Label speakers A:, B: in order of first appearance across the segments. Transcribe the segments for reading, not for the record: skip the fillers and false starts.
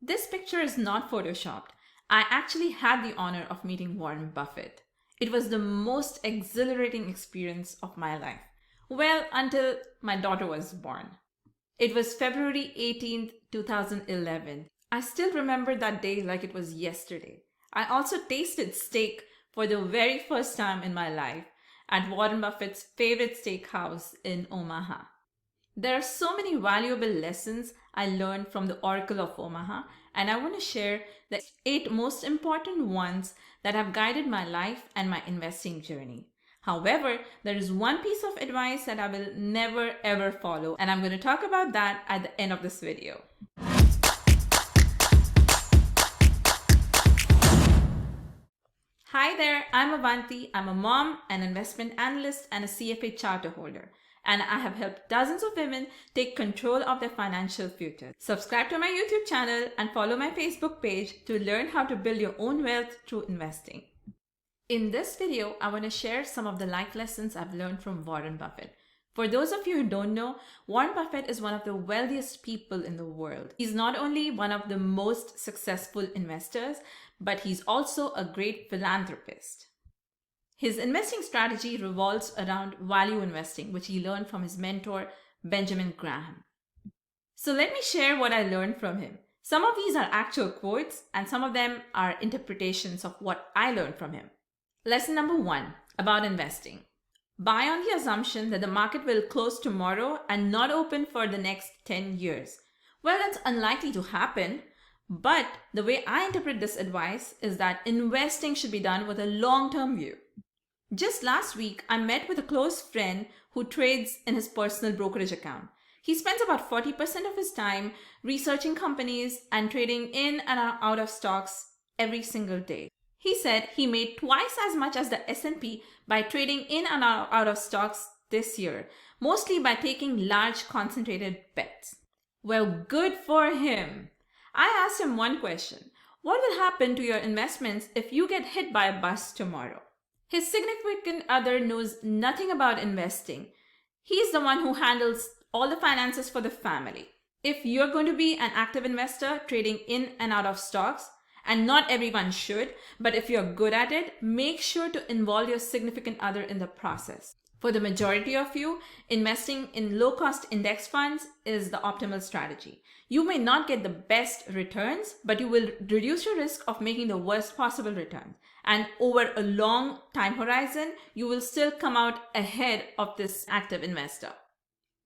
A: This picture is not photoshopped. I actually had the honor of meeting Warren Buffett. It was the most exhilarating experience of my life. Well, until my daughter was born. It was February 18th, 2011. I still remember that day like it was yesterday. I also tasted steak for the very first time in my life at Warren Buffett's favorite steakhouse in Omaha. There are so many valuable lessons I learned from the Oracle of Omaha, and I want to share the 8 most important ones that have guided my life and my investing journey. However, there is one piece of advice that I will never ever follow, and I'm going to talk about that at the end of this video. Hi there, I'm Avanti. I'm a mom, an investment analyst, and a CFA charter holder. And I have helped dozens of women take control of their financial future. Subscribe to my YouTube channel and follow my Facebook page to learn how to build your own wealth through investing. In this video, I want to share some of the life lessons I've learned from Warren Buffett. For those of you who don't know, Warren Buffett is one of the wealthiest people in the world. He's not only one of the most successful investors, but he's also a great philanthropist. His investing strategy revolves around value investing, which he learned from his mentor, Benjamin Graham. So let me share what I learned from him. Some of these are actual quotes, and some of them are interpretations of what I learned from him. Lesson number 1 about investing. Buy on the assumption that the market will close tomorrow and not open for the next 10 years. Well, that's unlikely to happen, but the way I interpret this advice is that investing should be done with a long-term view. Just last week, I met with a close friend who trades in his personal brokerage account. He spends about 40% of his time researching companies and trading in and out of stocks every single day. He said he made twice as much as the S&P by trading in and out of stocks this year, mostly by taking large concentrated bets. Well, good for him. I asked him one question. What will happen to your investments if you get hit by a bus tomorrow? His significant other knows nothing about investing. He's the one who handles all the finances for the family. If you're going to be an active investor trading in and out of stocks, and not everyone should, but if you're good at it, make sure to involve your significant other in the process. For the majority of you, investing in low-cost index funds is the optimal strategy. You may not get the best returns, but you will reduce your risk of making the worst possible returns. And over a long time horizon, you will still come out ahead of this active investor.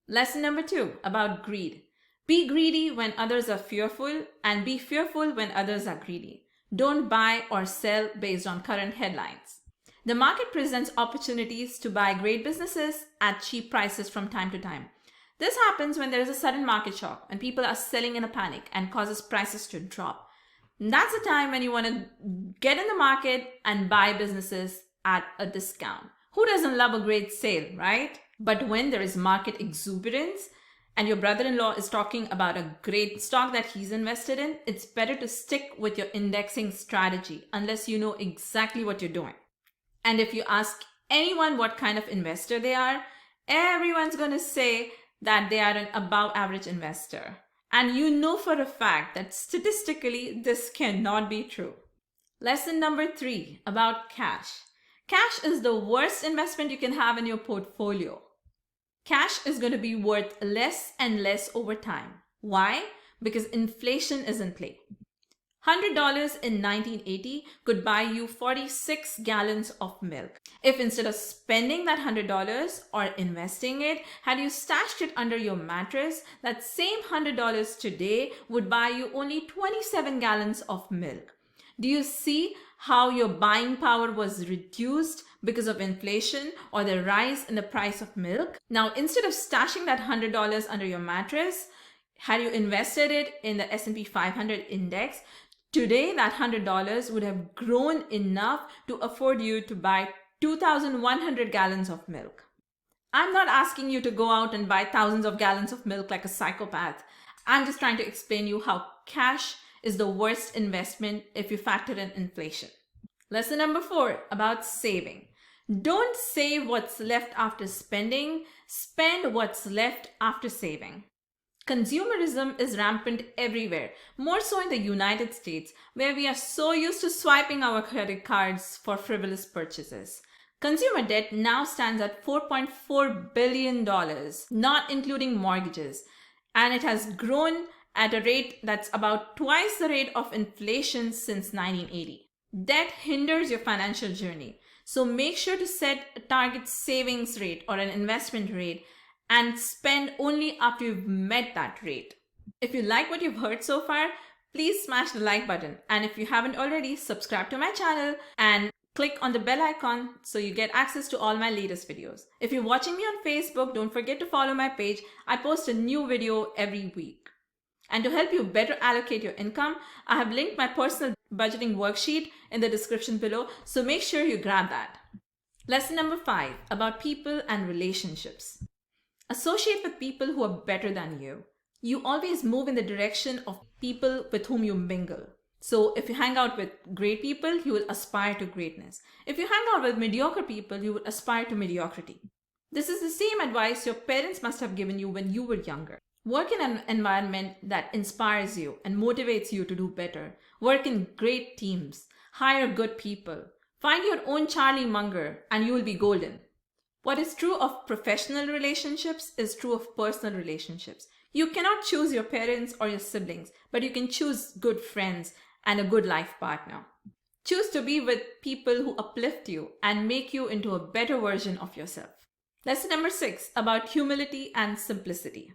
A: Lesson number 2 about greed. Be greedy when others are fearful, and be fearful when others are greedy. Don't buy or sell based on current headlines. The market presents opportunities to buy great businesses at cheap prices from time to time. This happens when there is a sudden market shock, when people are selling in a panic and causes prices to drop. That's the time when you want to get in the market and buy businesses at a discount. Who doesn't love a great sale, right? But when there is market exuberance and your brother-in-law is talking about a great stock that he's invested in, it's better to stick with your indexing strategy unless you know exactly what you're doing. And if you ask anyone what kind of investor they are, everyone's going to say that they are an above average investor. And you know for a fact that statistically this cannot be true. Lesson number 3 about cash. Cash is the worst investment you can have in your portfolio. Cash is going to be worth less and less over time. Why? Because inflation is in play. $100 in 1980 could buy you 46 gallons of milk. If instead of spending that $100 or investing it, had you stashed it under your mattress, that same $100 today would buy you only 27 gallons of milk. Do you see how your buying power was reduced because of inflation or the rise in the price of milk? Now, instead of stashing that $100 under your mattress, had you invested it in the S&P 500 index, today that $100 would have grown enough to afford you to buy 2,100 gallons of milk. I'm not asking you to go out and buy thousands of gallons of milk like a psychopath. I'm just trying to explain you how cash is the worst investment if you factor in inflation. Lesson number 4 about saving. Don't save what's left after spending, spend what's left after saving. Consumerism is rampant everywhere, more so in the United States, where we are so used to swiping our credit cards for frivolous purchases. Consumer debt now stands at $4.4 billion, not including mortgages, and it has grown at a rate that's about twice the rate of inflation since 1980. Debt hinders your financial journey, so make sure to set a target savings rate or an investment rate and spend only after you've met that rate. If you like what you've heard so far, please smash the like button. And if you haven't already, subscribe to my channel and click on the bell icon so you get access to all my latest videos. If you're watching me on Facebook, don't forget to follow my page. I post a new video every week. And to help you better allocate your income, I have linked my personal budgeting worksheet in the description below, so make sure you grab that. Lesson number 5, about people and relationships. Associate with people who are better than you. You always move in the direction of people with whom you mingle. So if you hang out with great people, you will aspire to greatness. If you hang out with mediocre people, you will aspire to mediocrity. This is the same advice your parents must have given you when you were younger. Work in an environment that inspires you and motivates you to do better. Work in great teams. Hire good people. Find your own Charlie Munger and you will be golden. What is true of professional relationships is true of personal relationships. You cannot choose your parents or your siblings, but you can choose good friends and a good life partner. Choose to be with people who uplift you and make you into a better version of yourself. Lesson number 6, about humility and simplicity.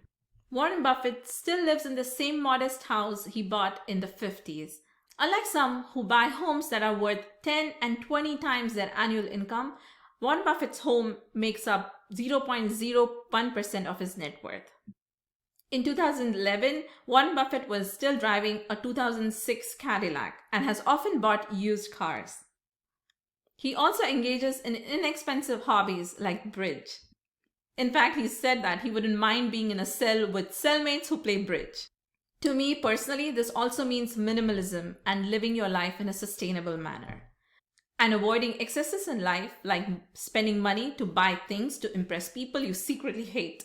A: Warren Buffett still lives in the same modest house he bought in the 50s. Unlike some who buy homes that are worth 10 and 20 times their annual income, Warren Buffett's home makes up 0.01% of his net worth. In 2011, Warren Buffett was still driving a 2006 Cadillac and has often bought used cars. He also engages in inexpensive hobbies like bridge. In fact, he said that he wouldn't mind being in a cell with cellmates who play bridge. To me personally, this also means minimalism and living your life in a sustainable manner. And avoiding excesses in life, like spending money to buy things to impress people you secretly hate.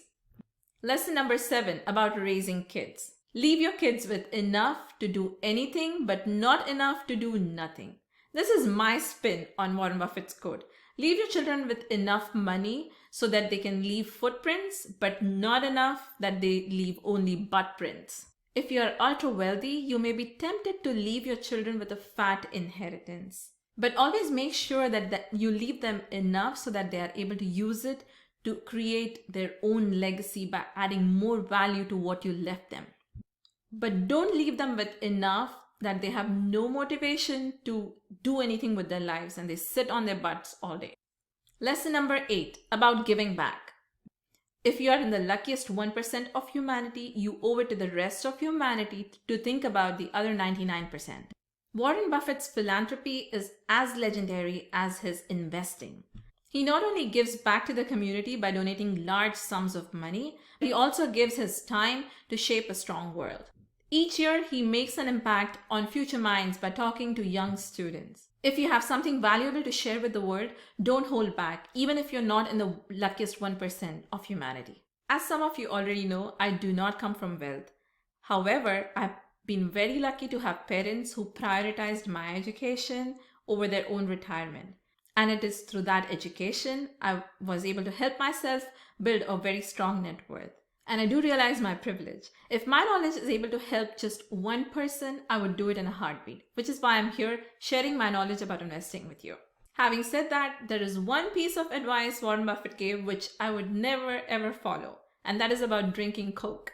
A: Lesson number 7, about raising kids. Leave your kids with enough to do anything, but not enough to do nothing. This is my spin on Warren Buffett's quote. Leave your children with enough money so that they can leave footprints, but not enough that they leave only butt prints. If you are ultra wealthy, you may be tempted to leave your children with a fat inheritance. But always make sure that you leave them enough so that they are able to use it to create their own legacy by adding more value to what you left them. But don't leave them with enough that they have no motivation to do anything with their lives and they sit on their butts all day. Lesson number 8, about giving back. If you are in the luckiest 1% of humanity, you owe it to the rest of humanity to think about the other 99%. Warren Buffett's philanthropy is as legendary as his investing. He not only gives back to the community by donating large sums of money, he also gives his time to shape a strong world. Each year, he makes an impact on future minds by talking to young students. If you have something valuable to share with the world, don't hold back, even if you're not in the luckiest 1% of humanity. As some of you already know, I do not come from wealth. However, I've been very lucky to have parents who prioritized my education over their own retirement. And it is through that education I was able to help myself build a very strong net worth. And I do realize my privilege. If my knowledge is able to help just one person, I would do it in a heartbeat, which is why I'm here sharing my knowledge about investing with you. Having said that, there is one piece of advice Warren Buffett gave which I would never ever follow, and that is about drinking Coke.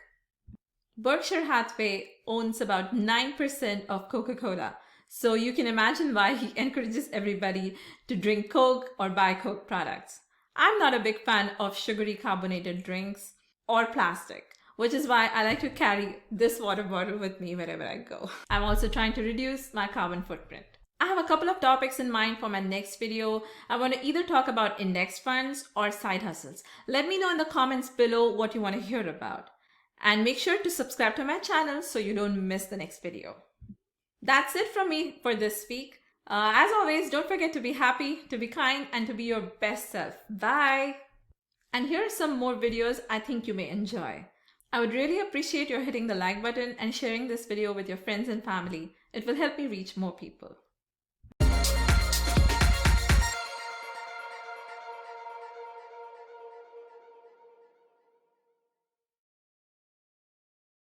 A: Berkshire Hathaway owns about 9% of Coca-Cola, so you can imagine why he encourages everybody to drink Coke or buy Coke products. I'm not a big fan of sugary carbonated drinks or plastic, which is why I like to carry this water bottle with me wherever I go. I'm also trying to reduce my carbon footprint. I have a couple of topics in mind for my next video. I want to either talk about index funds or side hustles. Let me know in the comments below what you want to hear about. And make sure to subscribe to my channel so you don't miss the next video. That's it from me for this week. As always, don't forget to be happy, to be kind, and to be your best self. Bye! And here are some more videos I think you may enjoy. I would really appreciate your hitting the like button and sharing this video with your friends and family. It will help me reach more people.